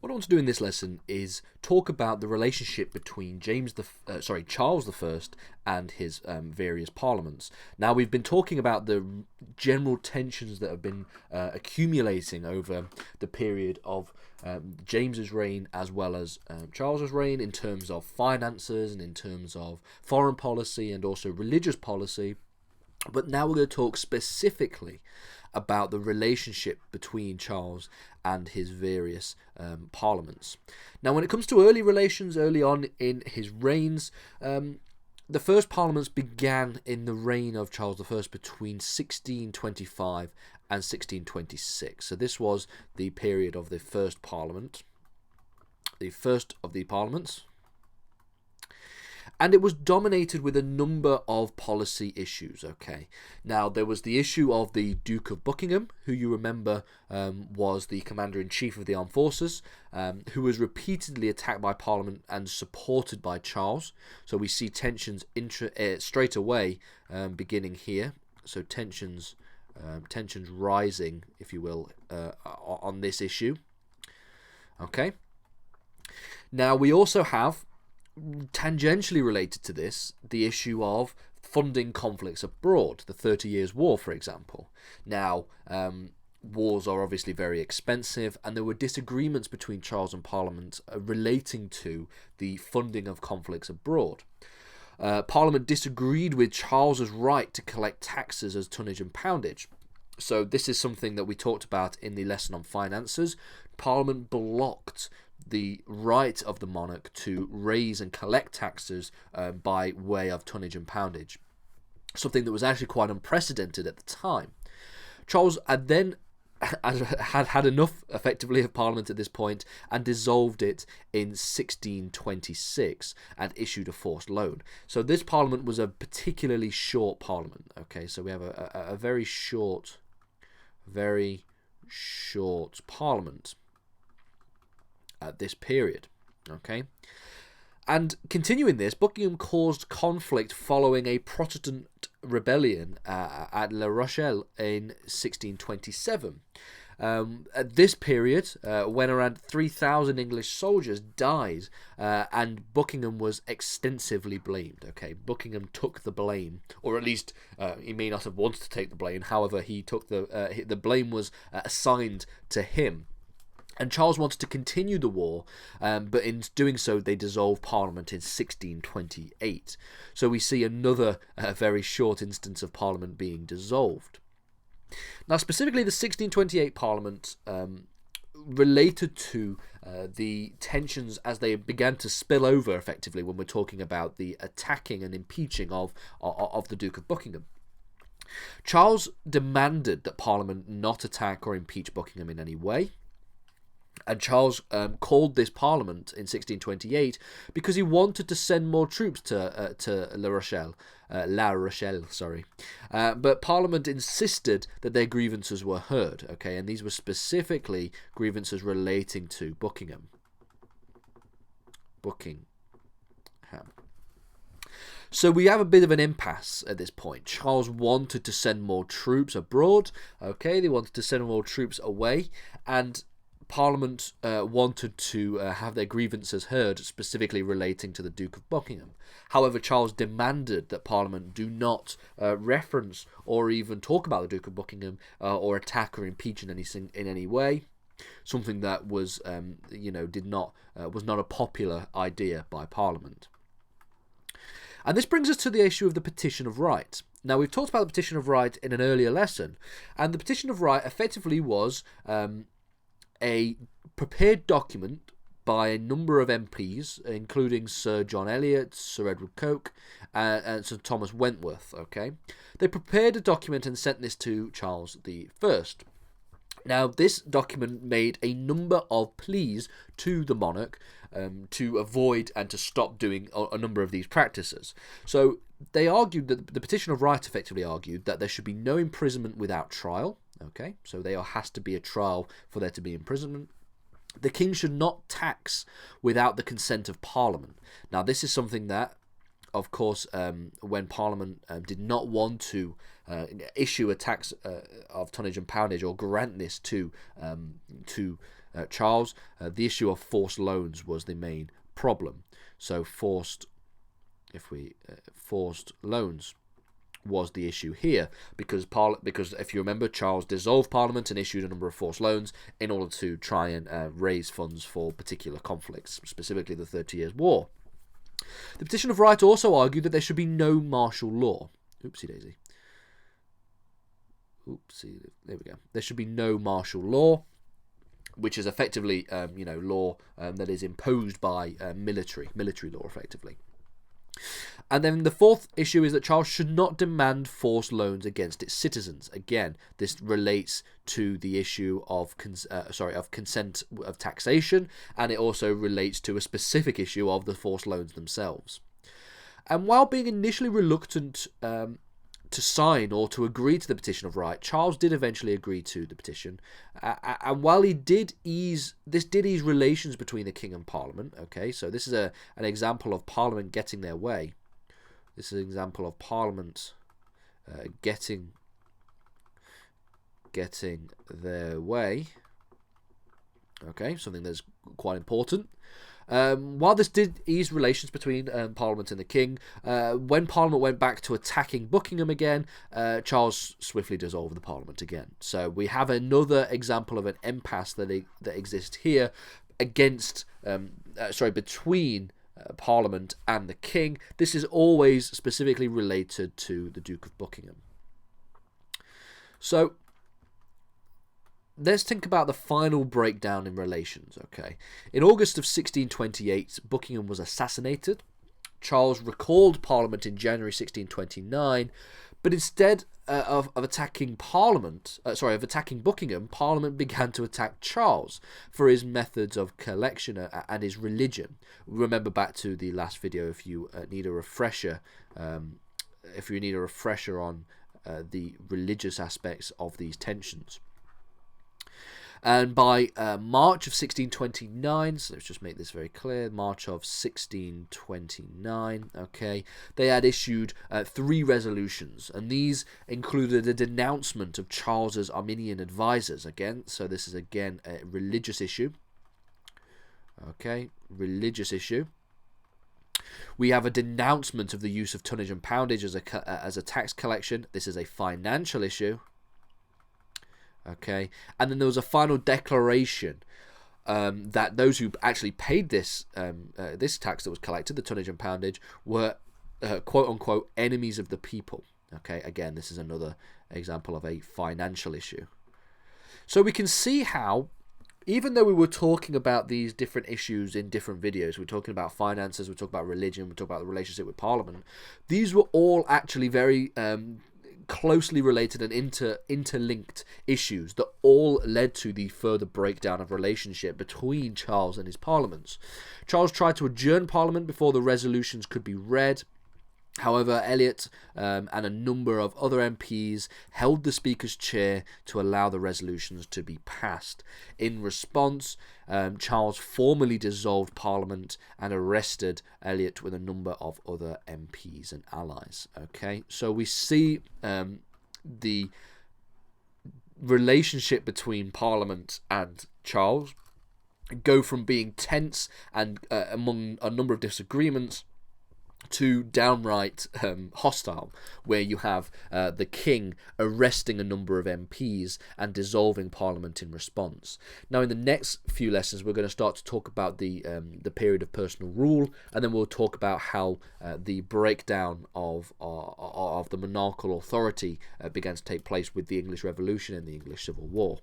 What I want to do in this lesson is talk about the relationship between Charles I and his various parliaments. Now, we've been talking about the general tensions that have been accumulating over the period of James's reign as well as Charles's reign in terms of finances and in terms of foreign policy and also religious policy. But now we're going to talk specifically about the relationship between Charles and his various parliaments. Now, when it comes to early relations, early on in his reigns, the first parliaments began in the reign of Charles I between 1625 and 1626. So this was the period of the first parliament, the first of the parliaments. And it was dominated with a number of policy issues, okay? Now, there was the issue of the Duke of Buckingham, who you remember was the commander-in-chief of the armed forces, who was repeatedly attacked by Parliament and supported by Charles. So we see tensions straight away beginning here. So tensions rising, if you will, on this issue. Okay? Now, we also have, tangentially related to this, the issue of funding conflicts abroad, the 30 Years' War, for example. Now, wars are obviously very expensive, and there were disagreements between Charles and Parliament relating to the funding of conflicts abroad. Parliament disagreed with Charles's right to collect taxes as tonnage and poundage. So this is something that we talked about in the lesson on finances. Parliament blocked the right of the monarch to raise and collect taxes by way of tonnage and poundage, something that was actually quite unprecedented at the time. Charles had had enough, effectively, of Parliament at this point and dissolved it in 1626 and issued a forced loan. So this Parliament was a particularly short Parliament. Okay, so we have a very short Parliament at this period. Okay, and continuing this, Buckingham caused conflict following a Protestant rebellion at La Rochelle in 1627. At this period, when around 3,000 English soldiers died, and Buckingham was extensively blamed. Okay, Buckingham took the blame, or at least he may not have wanted to take the blame. However, he took the blame was assigned to him. And Charles wanted to continue the war, but in doing so, they dissolved Parliament in 1628. So we see another very short instance of Parliament being dissolved. Now, specifically, the 1628 Parliament related to the tensions as they began to spill over, effectively, when we're talking about the attacking and impeaching of the Duke of Buckingham. Charles demanded that Parliament not attack or impeach Buckingham in any way. And Charles called this Parliament in 1628 because he wanted to send more troops to La Rochelle, but Parliament insisted that their grievances were heard. Okay, and these were specifically grievances relating to Buckingham. So we have a bit of an impasse at this point. Charles wanted to send more troops abroad. Okay, they wanted to send more troops away, and Parliament wanted to have their grievances heard, specifically relating to the Duke of Buckingham. However, Charles demanded that Parliament do not reference or even talk about the Duke of Buckingham or attack or impeach in any way. Something that was, was not a popular idea by Parliament. And this brings us to the issue of the Petition of Right. Now, we've talked about the Petition of Right in an earlier lesson, and the Petition of Right effectively was a prepared document by a number of MPs, including Sir John Eliot, Sir Edward Coke, and Sir Thomas Wentworth. Okay, they prepared a document and sent this to Charles I. Now, this document made a number of pleas to the monarch to avoid and to stop doing a number of these practices. So they argued that the Petition of Right effectively argued that there should be no imprisonment without trial. Okay, so there has to be a trial for there to be imprisonment. The king should not tax without the consent of Parliament. Now, this is something that, of course, when Parliament did not want to issue a tax of tonnage and poundage or grant this to Charles, the issue of forced loans was the main problem. So forced loans was the issue here, because if you remember, Charles dissolved Parliament and issued a number of forced loans in order to try and raise funds for particular conflicts, specifically the 30 Years' War. The Petition of Right also argued that there should be no martial law. Oopsie daisy. Oopsie, there we go. There should be no martial law, which is effectively, law that is imposed by military law, effectively. And then the fourth issue is that Charles should not demand forced loans against its citizens. Again, this relates to the issue of consent of taxation, and it also relates to a specific issue of the forced loans themselves. And while being initially reluctant to sign or to agree to the Petition of Right, Charles did eventually agree to the petition, and while this did ease relations between the king and Parliament. Okay, so this is an example of Parliament getting their way. This is an example of Parliament getting their way. Okay, something that's quite important. While this did ease relations between Parliament and the King, when Parliament went back to attacking Buckingham again, Charles swiftly dissolved the Parliament again. So we have another example of an impasse that exists here between Parliament and the King. This is always specifically related to the Duke of Buckingham. So let's think about the final breakdown in relations, okay? In August of 1628, Buckingham was assassinated. Charles recalled Parliament in January 1629, but instead of attacking Buckingham, Parliament began to attack Charles for his methods of collection and his religion. Remember back to the last video if you need a refresher. If you need a refresher on the religious aspects of these tensions. And by March of 1629, so let's just make this very clear, March of 1629, okay, they had issued 3 resolutions, and these included a denouncement of Charles's Arminian advisors, again, so this is again a religious issue, okay, religious issue. We have a denouncement of the use of tonnage and poundage as a tax collection. This is a financial issue. Okay, and then there was a final declaration that those who actually paid this tax that was collected, the tonnage and poundage, were quote unquote enemies of the people. Okay, again, this is another example of a financial issue. So we can see how, even though we were talking about these different issues in different videos, we're talking about finances, we're talking about religion, we're talking about the relationship with Parliament, these were all actually very closely related and interlinked issues that all led to the further breakdown of relationship between Charles and his parliaments. Charles tried to adjourn Parliament before the resolutions could be read. However, Eliot and a number of other MPs held the Speaker's chair to allow the resolutions to be passed. In response, Charles formally dissolved Parliament and arrested Eliot with a number of other MPs and allies. Okay, so we see the relationship between Parliament and Charles go from being tense and among a number of disagreements to downright hostile, where you have the king arresting a number of MPs and dissolving Parliament in response. Now, in the next few lessons, we're going to start to talk about the period of personal rule, and then we'll talk about how the breakdown of the monarchical authority began to take place with the English Revolution and the English Civil War.